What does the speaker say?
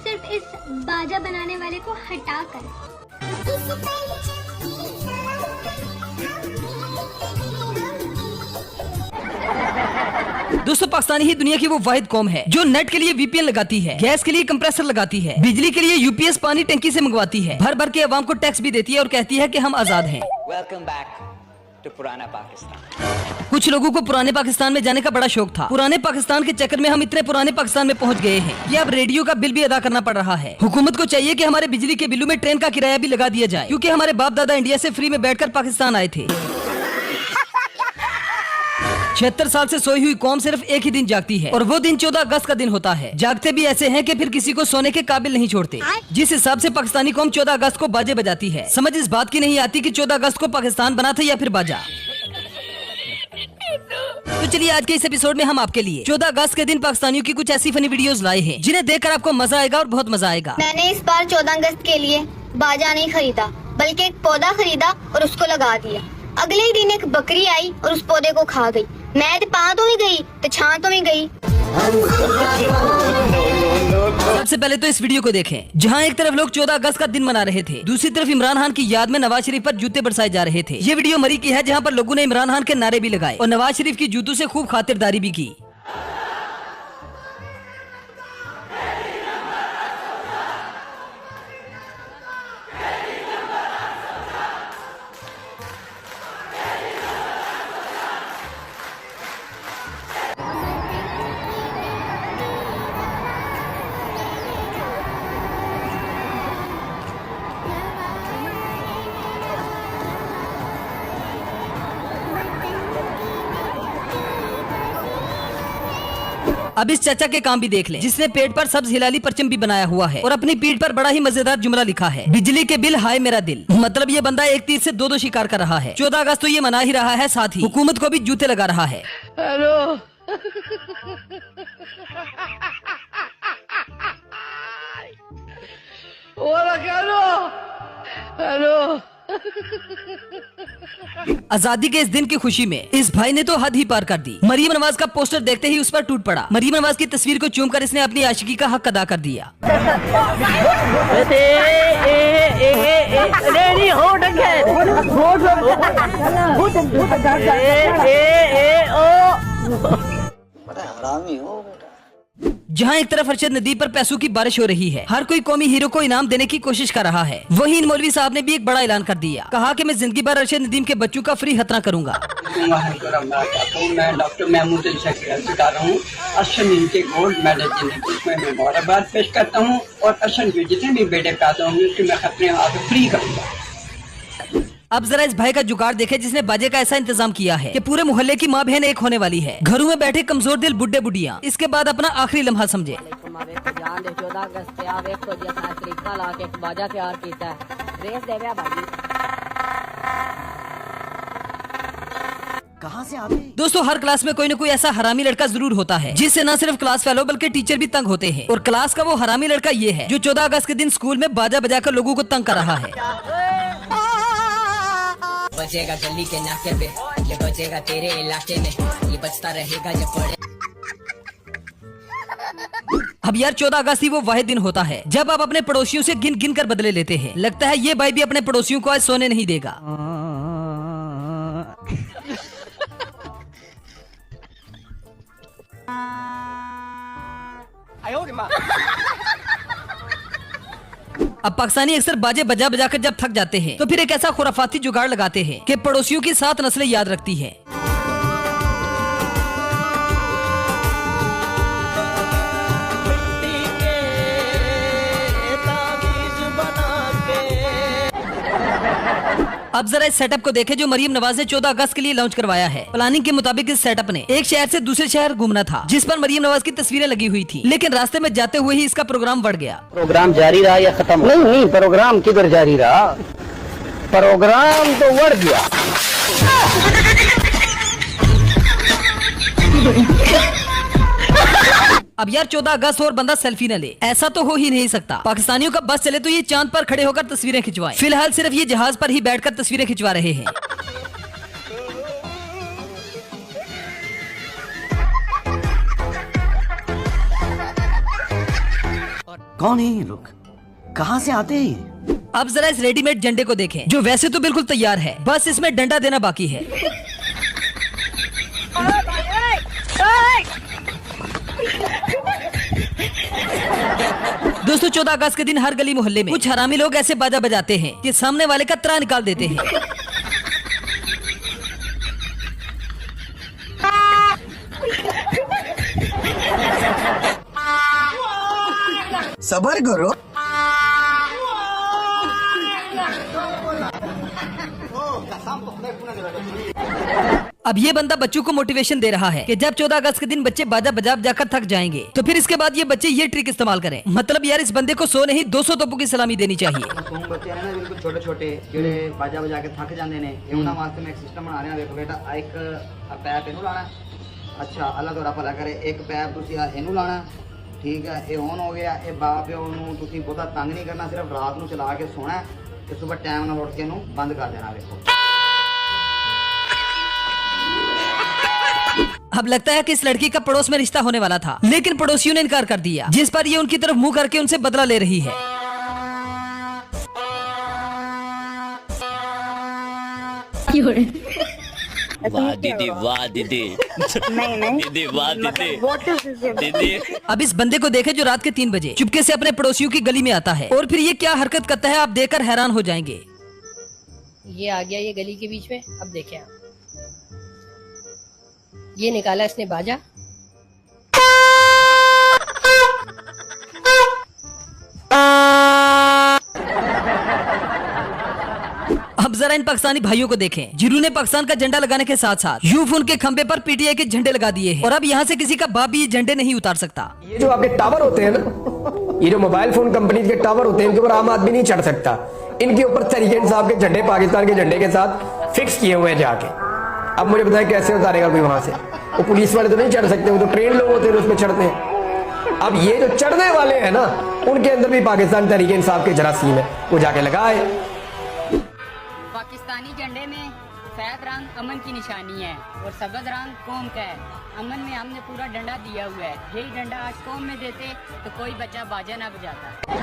सिर्फ इस बाजा बनाने वाले को हटाकर। दोस्तों, पाकिस्तानी ही दुनिया की वो वाहिद कौम है जो नेट के लिए वीपीएन लगाती है, गैस के लिए कंप्रेसर लगाती है, बिजली के लिए यूपीएस पानी टंकी से मंगवाती है, भर भर के अवाम को टैक्स भी देती है और कहती है कि हम आजाद हैं। वेलकम बैक टू पुराना पाकिस्तान। कुछ लोगों को पुराने पाकिस्तान में जाने का बड़ा शौक था। पुराने पाकिस्तान के चक्कर में हम इतने पुराने पाकिस्तान में पहुंच गए हैं कि अब रेडियो का बिल भी अदा करना पड़ रहा है। हुकूमत को चाहिए कि हमारे बिजली के बिलों में ट्रेन का किराया भी लगा दिया जाए, क्योंकि हमारे बाप दादा इंडिया से फ्री में बैठकर पाकिस्तान आए थे। 76 साल से सोई हुई कौम सिर्फ एक ही दिन जागती है और वो दिन 14 अगस्त का दिन होता है। जागते भी ऐसे हैं कि फिर किसी को सोने के काबिल नहीं छोड़ते। जिस हिसाब से पाकिस्तानी कौम 14 अगस्त को बाजे बजाती है, समझ इस बात की नहीं आती कि 14 अगस्त को पाकिस्तान बना था या फिर बाजा। तो चलिए आज के इस एपिसोड में हम आपके लिए 14 अगस्त के दिन पाकिस्तानियों की कुछ ऐसी फनी वीडियोस लाए हैं जिन्हें देखकर आपको मजा आएगा और बहुत मजा आएगा। मैंने इस बार 14 अगस्त के लिए बाजा नहीं खरीदा, बल्कि एक पौधा खरीदा और उसको लगा दिया। अगले ही दिन एक बकरी आई और उस पौधे को खा गई। मैं तो पा तो ही गई तो छां तो ही गई। सबसे पहले तो इस वीडियो को देखें, जहां एक तरफ लोग 14 अगस्त का दिन मना रहे थे, दूसरी तरफ इमरान खान की याद में नवाज शरीफ पर जूते बरसाए जा रहे थे। ये वीडियो मरी की है, जहां पर लोगों ने इमरान खान के नारे भी लगाए और नवाज शरीफ की जूतों से खूब खातिरदारी भी की। अब इस चाचा के काम भी देख लें, जिसने पेट पर सब्ज हिलाली परचम भी बनाया हुआ है और अपनी पीठ पर बड़ा ही मजेदार जुमला लिखा है, बिजली के बिल हाय मेरा दिल। मतलब ये बंदा एक तीर से दो शिकार कर रहा है। 14 अगस्त तो ये मना ही रहा है, साथ ही हुकूमत को भी जूते लगा रहा है। हेलो हेलो आजादी के इस दिन की खुशी में इस भाई ने तो हद ही पार कर दी। मरीम नवाज का पोस्टर देखते ही उस पर टूट पड़ा। मरीम नवाज की तस्वीर को चूमकर इसने अपनी आशिकी का हक अदा कर दिया। जहां एक तरफ अरशद नदीम पर पैसों की बारिश हो रही है, हर कोई कौमी हीरो को इनाम देने की कोशिश कर रहा है, वहीं इन मौलवी साहब ने भी एक बड़ा ऐलान कर दिया। कहा कि मैं जिंदगी भर अरशद नदीम के बच्चों का फ्री खतना करूंगा। मैं डॉक्टर महमूद सिखा रहा हूँ अरशद नदीम के गोल्ड मेडल जीतने को, इसमें मैं मुबारकबाद पेश करता हूँ और अरशद के जितने भी बेटे पैदा होंगे उसके मैं खतरे हाथ फ्री करूँगा। अब जरा इस भाई का जुगाड़ देखे, जिसने बाजे का ऐसा इंतजाम किया है कि पूरे मोहल्ले की माँ बहन एक होने वाली है। घरों में बैठे कमजोर दिल बुड्ढे बुढ़िया इसके बाद अपना आखिरी लम्हा समझे। 14 अगस्त पे आप एक तो जितना तरीका ला के बाजा तैयार कीता है, रेस दे गया भाई। कहाँ से आते? दोस्तों, हर क्लास में कोई न कोई ऐसा हरामी लड़का जरूर होता है जिससे न सिर्फ क्लास फेलो बल्कि टीचर भी तंग होते हैं। और क्लास का वो हरामी लड़का ये है जो 14 अगस्त के दिन स्कूल में बाजा बजाकर लोगों को तंग कर रहा है। बचेगा गली के नाके पे, ये बचेगा तेरे इलाके में, ये बचता रहेगा जब पड़े। अब यार 14 अगस्त ही वो वाहिद दिन होता है जब आप अपने पड़ोसियों से गिन गिन कर बदले लेते हैं। लगता है ये भाई भी अपने पड़ोसियों को आज सोने नहीं देगा। अब पाकिस्तानी अक्सर बाजे बजा बजा कर जब थक जाते हैं तो फिर एक ऐसा खुराफाती जुगाड़ लगाते हैं कि पड़ोसियों की 7 नस्लें याद रखती हैं। अब जरा इस सेटअप को देखें जो मरीम नवाज ने 14 अगस्त के लिए लॉन्च करवाया है। प्लानिंग के मुताबिक इस सेटअप ने एक शहर से दूसरे शहर घूमना था, जिस पर मरीम नवाज की तस्वीरें लगी हुई थी, लेकिन रास्ते में जाते हुए ही इसका प्रोग्राम बढ़ गया। प्रोग्राम जारी रहा या खत्म? नहीं, प्रोग्राम किधर जारी रहा, प्रोग्राम तो बढ़ गया। अब यार 14 अगस्त और बंदा सेल्फी न ले, ऐसा तो हो ही नहीं सकता। पाकिस्तानियों का बस चले तो ये चांद पर खड़े होकर तस्वीरें खिंचवाएं। फिलहाल सिर्फ ये जहाज पर ही बैठकर तस्वीरें खिंचवा रहे हैं। कौन है ये लोग, कहाँ से आते हैं ये? अब जरा इस रेडीमेड झंडे को देखें, जो वैसे तो बिल्कुल तैयार है, बस इसमें डंडा देना बाकी है। दोस्तों 14 अगस्त के दिन हर गली मोहल्ले में कुछ हरामी लोग ऐसे बाजा बजाते हैं कि सामने वाले का त्राण निकाल देते हैं। सबर करो। अब ये बंदा बच्चों को मोटिवेशन दे रहा है कि जब 14 अगस्त के दिन बच्चे बाजा बजा जाकर थक जाएंगे तो फिर इसके बाद ये बच्चे ये ट्रिक इस्तेमाल करें। मतलब यार इस बंदे को 100 नहीं 200 तोपों की सलामी देनी चाहिए। बच्चे हैं ना बिल्कुल छोटे छोटे जेडे बाजा बजा के थक जाते हैं, उन्होंने वास्ते मैं एक सिस्टम बना रहा। देखो बेटा, एक पैप इनू लाना, अच्छा अल्लाह तोरा भला करे, एक पैप तुसी इनू लाना, ठीक है, ये ऑन हो गया। ये बाप प्यो नूं तुसी बहुता तंग नहीं करना, सिर्फ रात नूं चला के सोना ते सुबह टाइम नाल उठ के इनू बंद कर देना। देखो अब लगता है कि इस लड़की का पड़ोस में रिश्ता होने वाला था, लेकिन पड़ोसियों ने इनकार कर दिया, जिस पर ये उनकी तरफ मुंह करके उनसे बदला ले रही है। वाह दीदी, वाह दीदी, दीदी वाह दीदी, दीदी। अब इस बंदे को देखे जो रात के 3 बजे चुपके से अपने पड़ोसियों की गली में आता है और फिर ये क्या हरकत करता है, आप देखकर हैरान हो जाएंगे। ये आ गया ये गली के बीच में। अब देखें आप, ये निकाला इसने बाजा, अब जरा इन पाकिस्तानी भाइयों को देखें जिन्होंने पाकिस्तान का झंडा लगाने के साथ साथ यूफोन के खंबे पर पीटीआई के झंडे लगा दिए हैं और अब यहाँ से किसी का बाप भी ये झंडे नहीं उतार सकता। ये जो आपके टावर होते हैं ना, ये जो मोबाइल फोन कंपनी के टावर होते हैं, इनके ऊपर आम आदमी नहीं चढ़ सकता। इनके ऊपर तरीके इंसाफ के झंडे पाकिस्तान के झंडे के साथ फिक्स किए हुए हैं जाके। अब मुझे बताएं कैसे उतारेगा कोई वहां से? वो पुलिस वाले तो नहीं चढ़ सकते, वो तो ट्रेन लोग होते हैं उसमें चढ़ते हैं। अब ये जो चढ़ने वाले हैं ना, उनके अंदर भी पाकिस्तान तरीके इंसाफ के जरासीम है, वो जाके लगाए। पाकिस्तानी झंडे में सफेद रंग अमन की निशानी है और सब्ज रंग कौम का है। अमन में हमने पूरा डंडा दिया हुआ है, यही डंडा आज कौम में देते तो कोई बच्चा बाजा ना बजाता।